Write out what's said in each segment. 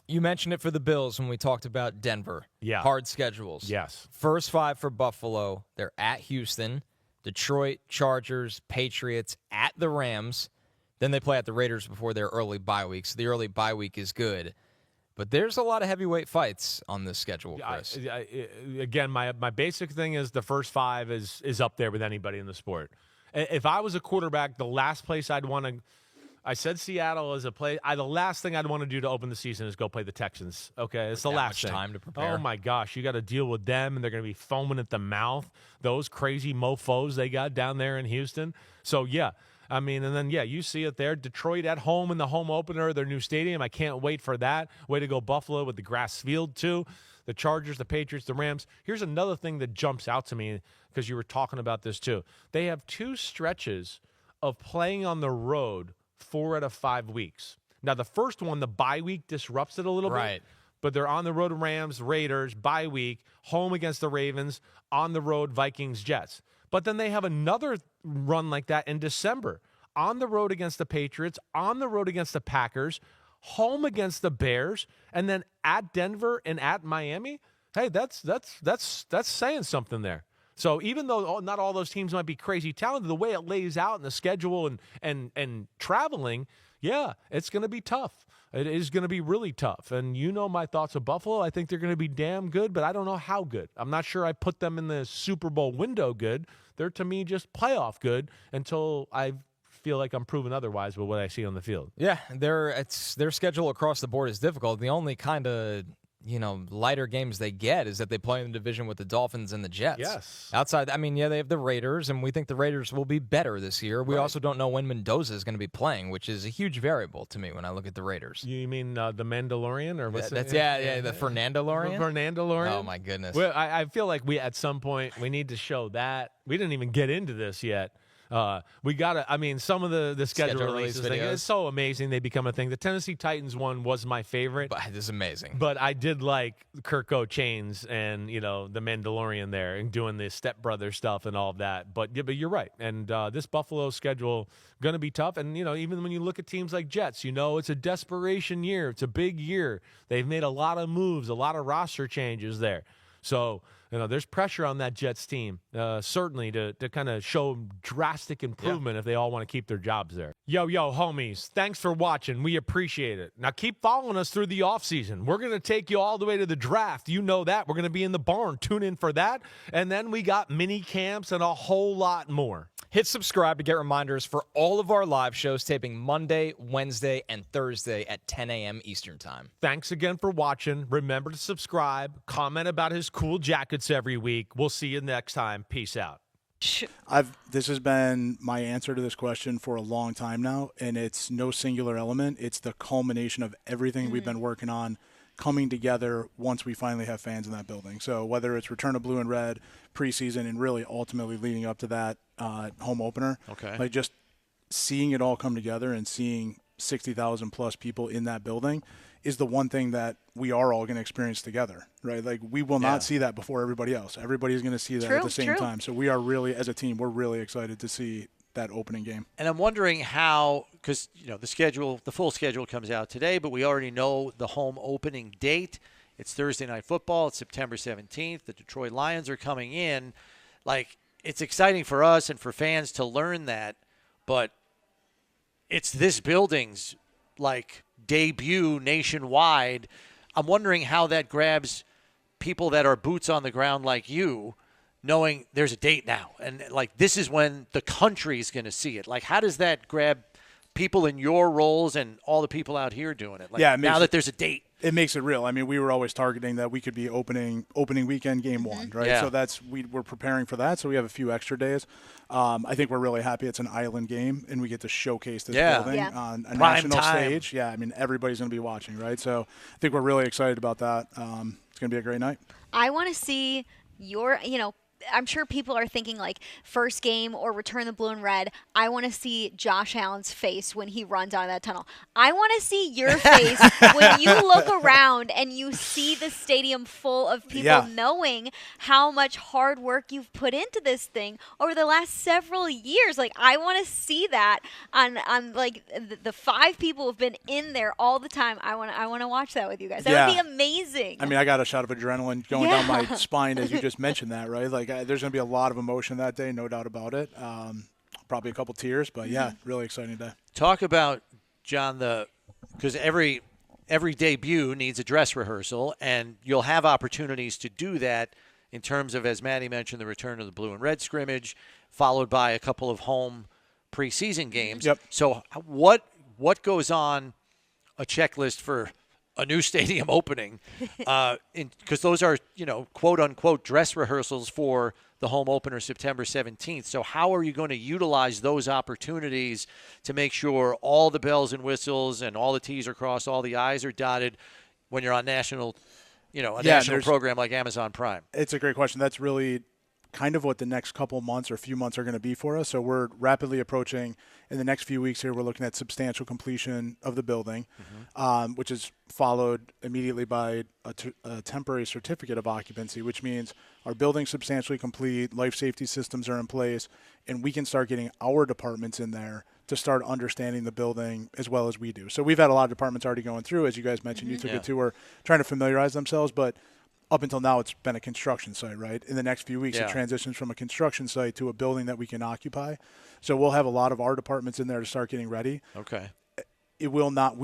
You mentioned it for the Bills when we talked about Denver. Yeah. Hard schedules. Yes. First 5 for Buffalo. They're at Houston, Detroit, Chargers, Patriots, at the Rams. Then they play at the Raiders before their early bye week. So the early bye week is good. But there's a lot of heavyweight fights on this schedule, Chris. Again, my basic thing is the first 5 is up there with anybody in the sport. If I was a quarterback, the last place I'd want to – I said Seattle is a play. The last thing I'd want to do to open the season is go play the Texans. Okay, it's the last thing. Time to prepare. Oh, my gosh. You got to deal with them, and they're going to be foaming at the mouth. Those crazy mofos they got down there in Houston. So, yeah. I mean, and then, yeah, you see it there. Detroit at home in the home opener, their new stadium. I can't wait for that. Way to go, Buffalo, with the grass field, too. The Chargers, the Patriots, the Rams. Here's another thing that jumps out to me because you were talking about this, too. They have 2 stretches of playing on the road 4 out of 5 weeks. Now, the first one, the bye week disrupts it a little bit. But they're on the road Rams, Raiders, bye week, home against the Ravens, on the road Vikings, Jets. But then they have another run like that in December. On the road against the Patriots, on the road against the Packers, home against the Bears, and then at Denver and at Miami. Hey, that's saying something there. So even though not all those teams might be crazy talented, the way it lays out in the schedule and traveling, yeah, it's going to be tough. It is going to be really tough. And you know my thoughts of Buffalo. I think they're going to be damn good, but I don't know how good. I'm not sure I put them in the Super Bowl window good. They're, to me, just playoff good until I feel like I'm proven otherwise with what I see on the field. Yeah, their schedule across the board is difficult. The only kind of lighter games they get is that they play in the division with the Dolphins and the Jets. Yes. Outside, I mean, yeah, they have the Raiders, and we think the Raiders will be better this year. We also don't know when Mendoza is going to be playing, which is a huge variable to me when I look at the Raiders. You mean the Mandalorian? Or what's the Fernandalorian? Fernandalorian? Oh, my goodness. Well, I feel like at some point, we need to show that. We didn't even get into this yet. We got to, I mean, some of the schedule releases, it's so amazing they become a thing. The Tennessee Titans one was my favorite. But it is amazing. But I did like Kirk Chainz and, the Mandalorian there and doing the stepbrother stuff and all of that. But you're right. And this Buffalo schedule going to be tough. And, even when you look at teams like Jets, it's a desperation year. It's a big year. They've made a lot of moves, a lot of roster changes there. So, there's pressure on that Jets team, certainly to kind of show drastic improvement if they all want to keep their jobs there. Yo, homies, thanks for watching. We appreciate it. Now, keep following us through the offseason. We're going to take you all the way to the draft. You know that. We're going to be in the barn. Tune in for that. And then we got mini camps and a whole lot more. Hit subscribe to get reminders for all of our live shows taping Monday, Wednesday, and Thursday at 10 a.m. Eastern Time. Thanks again for watching. Remember to subscribe. Comment about his cool jackets every week. We'll see you next time. Peace out. This has been my answer to this question for a long time now, and it's no singular element. It's the culmination of everything we've been working on coming together once we finally have fans in that building. So whether it's Return of Blue and Red, preseason, and really ultimately leading up to that home opener, like just seeing it all come together and seeing 60,000 plus people in that building is the one thing that we are all going to experience together, right? Like we will not see that before everybody else. Everybody's going to see that at the same time. So we are really, as a team, we're really excited to see that opening game. And I'm wondering how, because the full schedule comes out today, but we already know the home opening date. It's Thursday Night Football. It's September 17th. The Detroit Lions are coming in. Like, it's exciting for us and for fans to learn that, but it's this building's debut nationwide. I'm wondering how that grabs people that are boots on the ground like you, knowing there's a date now. And, this is when the country is going to see it. How does that grab people in your roles and all the people out here doing it? Now that there's a date. It makes it real. I mean, we were always targeting that we could be opening weekend game one, right? Yeah. So we're preparing for that. So we have a few extra days. I think we're really happy it's an island game, and we get to showcase this building on a national stage. Yeah, I mean, everybody's going to be watching, right? So I think we're really excited about that. It's going to be a great night. I want to see your, I'm sure people are thinking like first game or return the blue and red. I want to see Josh Allen's face when he runs out of that tunnel. I want to see your face when you look around and you see the stadium full of people knowing how much hard work you've put into this thing over the last several years. Like, I want to see that on like the 5 people who've been in there all the time. I want to watch that with you guys. That would be amazing. I mean, I got a shot of adrenaline going down my spine as you just mentioned that, right? Like, there's going to be a lot of emotion that day, no doubt about it. Probably a couple tears, but really exciting day. Talk about, John, because every debut needs a dress rehearsal, and you'll have opportunities to do that in terms of, as Maddie mentioned, the return of the blue and red scrimmage, followed by a couple of home preseason games. Yep. So what goes on a checklist for a new stadium opening? Because those are, quote unquote dress rehearsals for the home opener September 17th. So how are you going to utilize those opportunities to make sure all the bells and whistles and all the T's are crossed, all the I's are dotted when you're on national program like Amazon Prime? It's a great question. That's really kind of what the next couple months or few months are going to be for us. So we're rapidly approaching, in the next few weeks here, we're looking at substantial completion of the building, which is followed immediately by a temporary certificate of occupancy, which means our building's substantially complete, life safety systems are in place, and we can start getting our departments in there to start understanding the building as well as we do. So we've had a lot of departments already going through. As you guys mentioned, you took a tour trying to familiarize themselves, but up until now, it's been a construction site, right? In the next few weeks, it transitions from a construction site to a building that we can occupy. So we'll have a lot of our departments in there to start getting ready. Okay. We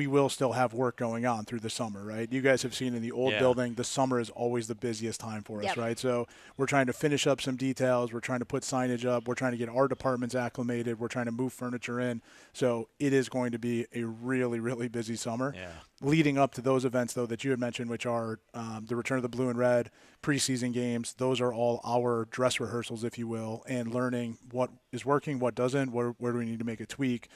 will still have work going on through the summer, right? You guys have seen in the old building, the summer is always the busiest time for us, right? So we're trying to finish up some details. We're trying to put signage up. We're trying to get our departments acclimated. We're trying to move furniture in. So it is going to be a really, really busy summer. Yeah. Leading up to those events, though, that you had mentioned, which are the return of the blue and red, preseason games, those are all our dress rehearsals, if you will, and learning what is working, what doesn't, where do we need to make a tweak.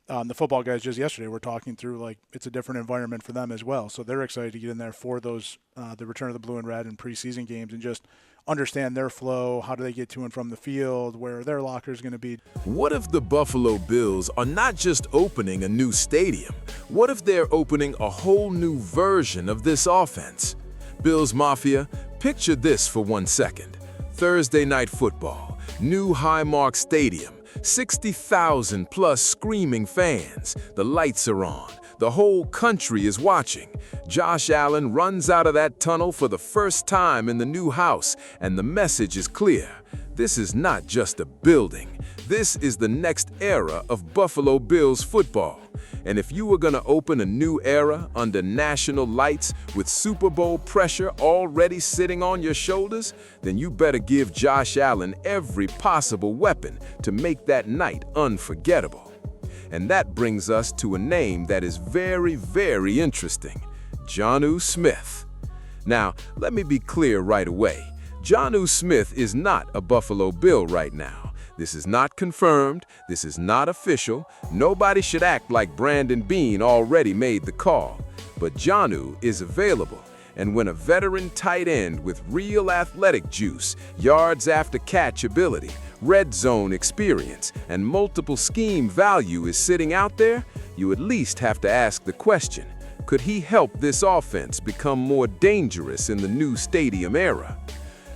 The football guys just yesterday were talking through, like, it's a different environment for them as well. So they're excited to get in there for those, the return of the blue and red and preseason games, and just understand their flow. How do they get to and from the field? Where their locker is going to be? What if the Buffalo Bills are not just opening a new stadium? What if they're opening a whole new version of this offense? Bills Mafia, picture this for 1 second. Thursday night football, new Highmark Stadium. 60,000 plus screaming fans. The lights are on. The whole country is watching. Josh Allen runs out of that tunnel for the first time in the new house, and the message is clear. This is not just a building. This is the next era of Buffalo Bills football. And if you were going to open a new era under national lights with Super Bowl pressure already sitting on your shoulders, then you better give Josh Allen every possible weapon to make that night unforgettable. And that brings us to a name that is very, very interesting: Jonnu Smith. Now, let me be clear right away. Jonnu Smith is not a Buffalo Bill right now. This is not confirmed. This is not official. Nobody should act like Brandon Beane already made the call. But Jonnu is available. And when a veteran tight end with real athletic juice, yards after catch ability, red zone experience, and multiple scheme value is sitting out there, you at least have to ask the question, could he help this offense become more dangerous in the new stadium era?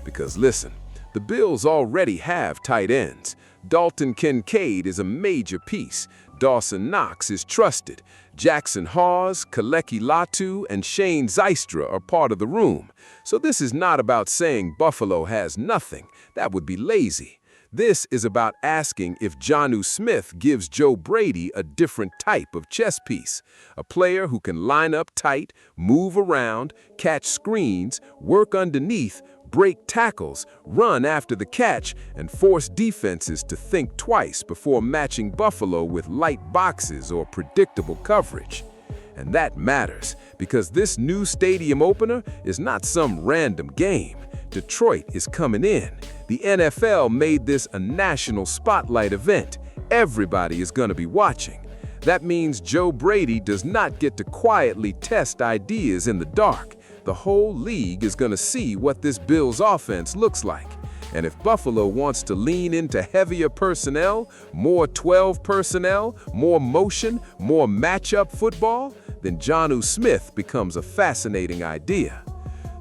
Because listen, the Bills already have tight ends. Dalton Kincaid is a major piece. Dawson Knox is trusted. Jackson Hawes, Kaleki Latu, and Shane Zystra are part of the room. So this is not about saying Buffalo has nothing. That would be lazy. This is about asking if Jonnu Smith gives Joe Brady a different type of chess piece. A player who can line up tight, move around, catch screens, work underneath, break tackles, run after the catch, and force defenses to think twice before matching Buffalo with light boxes or predictable coverage. And that matters, because this new stadium opener is not some random game. Detroit is coming in. The NFL made this a national spotlight event. Everybody is going to be watching. That means Joe Brady does not get to quietly test ideas in the dark. The whole league is going to see what this Bills offense looks like. And if Buffalo wants to lean into heavier personnel, more 12 personnel, more motion, more matchup football, then Jonnu Smith becomes a fascinating idea.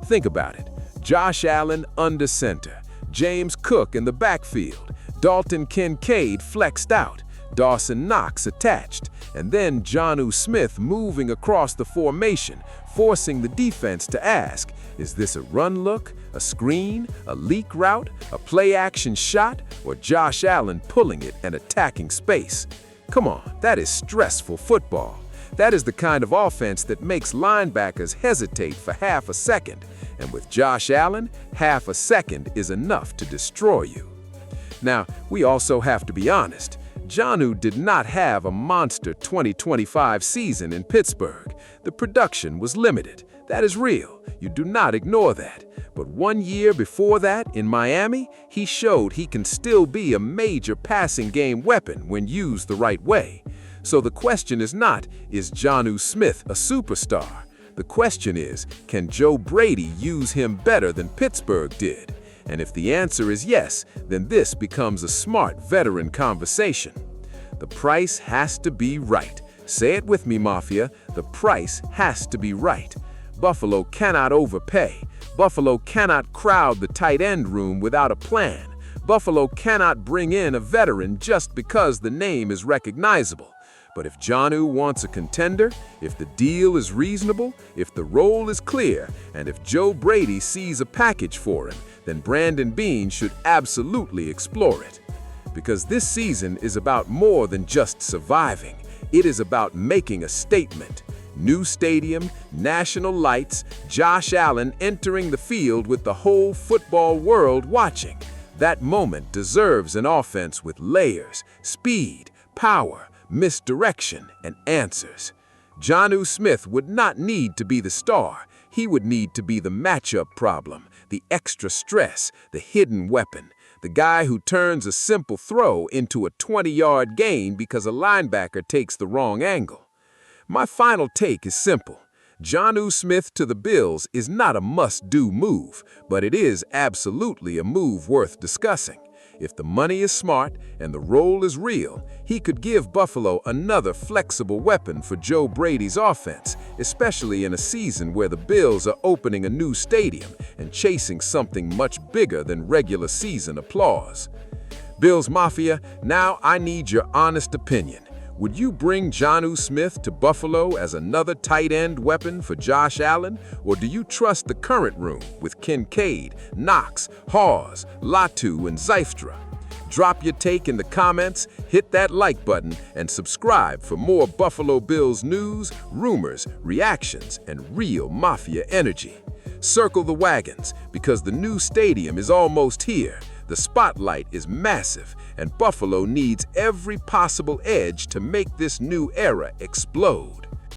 Think about it. Josh Allen under center, James Cook in the backfield, Dalton Kincaid flexed out, Dawson Knox attached, and then Jonnu Smith moving across the formation, forcing the defense to ask, is this a run look, a screen, a leak route, a play-action shot, or Josh Allen pulling it and attacking space? Come on, that is stressful football. That is the kind of offense that makes linebackers hesitate for half a second, and with Josh Allen, half a second is enough to destroy you. Now, we also have to be honest. Jonnu did not have a monster 2025 season in Pittsburgh. The production was limited. That is real. You do not ignore that. But 1 year before that, in Miami, he showed he can still be a major passing game weapon when used the right way. So the question is not, is Jonnu Smith a superstar? The question is, can Joe Brady use him better than Pittsburgh did? And if the answer is yes, then this becomes a smart veteran conversation. The price has to be right. Say it with me, Mafia. The price has to be right. Buffalo cannot overpay. Buffalo cannot crowd the tight end room without a plan. Buffalo cannot bring in a veteran just because the name is recognizable. But if Jonnu wants a contender, if the deal is reasonable, if the role is clear, and if Joe Brady sees a package for him, then Brandon Beane should absolutely explore it. Because this season is about more than just surviving. It is about making a statement. New stadium, national lights, Josh Allen entering the field with the whole football world watching. That moment deserves an offense with layers, speed, power, misdirection, and answers. Jonnu Smith would not need to be the star. He would need to be the matchup problem, the extra stress, the hidden weapon, the guy who turns a simple throw into a 20-yard gain because a linebacker takes the wrong angle. My final take is simple. Jonnu Smith to the Bills is not a must-do move, but it is absolutely a move worth discussing. If the money is smart and the role is real, he could give Buffalo another flexible weapon for Joe Brady's offense, especially in a season where the Bills are opening a new stadium and chasing something much bigger than regular season applause. Bills Mafia, now I need your honest opinion. Would you bring Jonnu Smith to Buffalo as another tight end weapon for Josh Allen, or do you trust the current room with Kincaid, Knox, Hawes, Latu, and Zeifstra? Drop your take in the comments, hit that like button, and subscribe for more Buffalo Bills news, rumors, reactions, and real Mafia energy. Circle the wagons, because the new stadium is almost here. The spotlight is massive, and Buffalo needs every possible edge to make this new era explode.